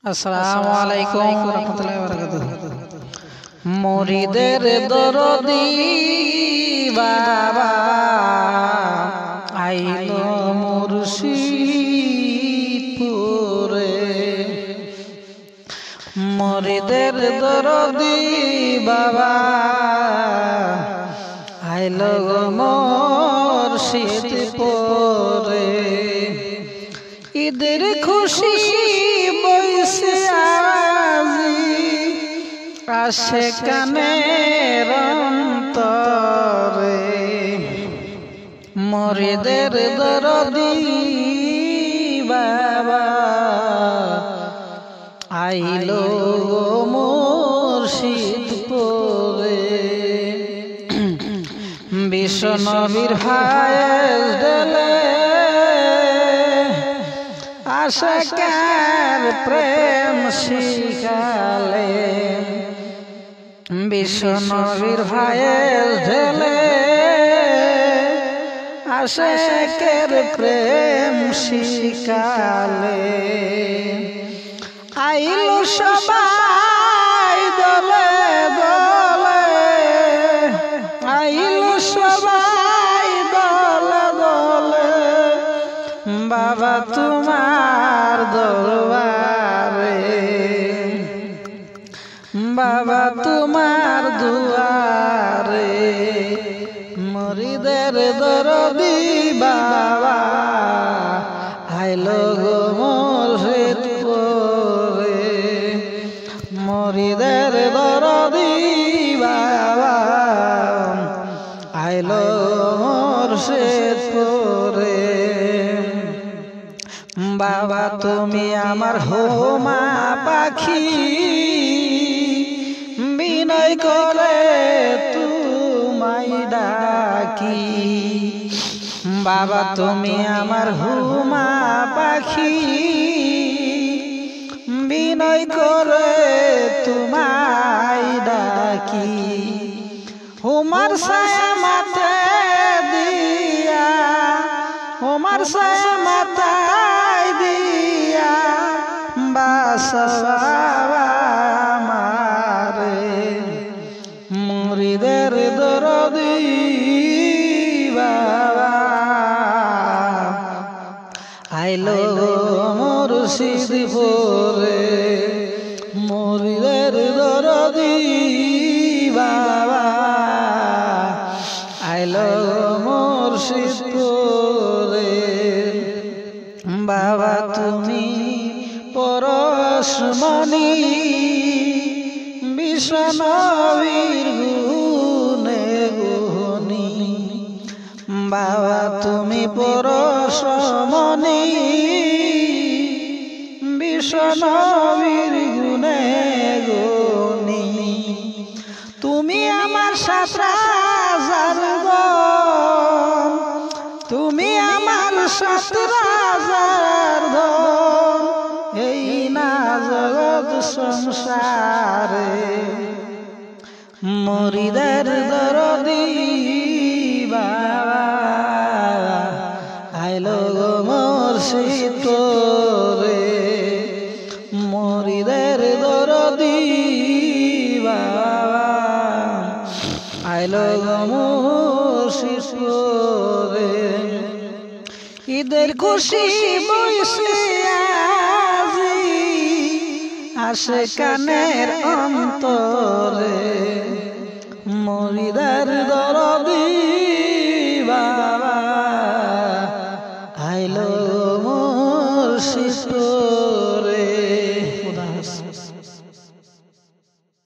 আসসালামু আলাইকুম ওয়া রাহমাতুল্লাহি ওয়া বারাকাতুহু। মুরিদের দরদি বাবা আইলো মুর্শিদপুরে, মুরিদের দরদি বাবা আইলো মুর্শিদপুরে। ঈদের খুশি বইছে আজি আসে কানের অন্তরে, মুরিদের দরদি বাবা আইলো মুর্শিদপুরে। বিশ্ব নবীর হায়েস ডেলে আশাকার প্রেম শিখালে, বিশ্ব নবীর ভাইয়ের ঢেলে আশাকের প্রেম শিখালে। আইলো সবাই দলে দলে, আইলো সবাই দলে দলে, বাবা তোমার দরবারে, বাবা তোমার দুয়ারে। মুরিদের দরদি বাবা আইলো গো মুর্শিদপুরে, মুরিদের দরদি বাবা আইলো মুর্শিদপুরে। বাবা তুমি আমার হোমা পাখি, বিনয় করে তোমায় ডাকি। বাবা তুমি আমার হোমা পাখি, বিনয় করে তোমায় ডাকি। হোমার ছায়া মাথা দিয়া, হোমার ছায়া মাথা দিয়া বাসবা মারে, মুরিদের দরদি বাবা আইলো মুর্শিদপুরে, মুরিদের দরদি বাবা আইলো মুর্শিদপুরে। বাবা তুমি পরশমণি, বিশ্ব নবীর গুণে গুণী। বাবা তুমি পরশমণি, বিশ্ব নবীর গুণে গুণী। তুমি আমার সাত রাজার ধন, তুমি আমার সাত রাজার ধন, এই না জগৎ সংসারে। মুরিদের দরদি বাবা আইলো গো মুর্শিদপুরে, মুরিদের দরদি বাবা আইলো গো মুর্শিদপুরে। ঈদের খুশি বইছে আজি আসে কানের অন্তরে, মুরিদের দরদি বাবা আইলো মুর্শিদপুরে।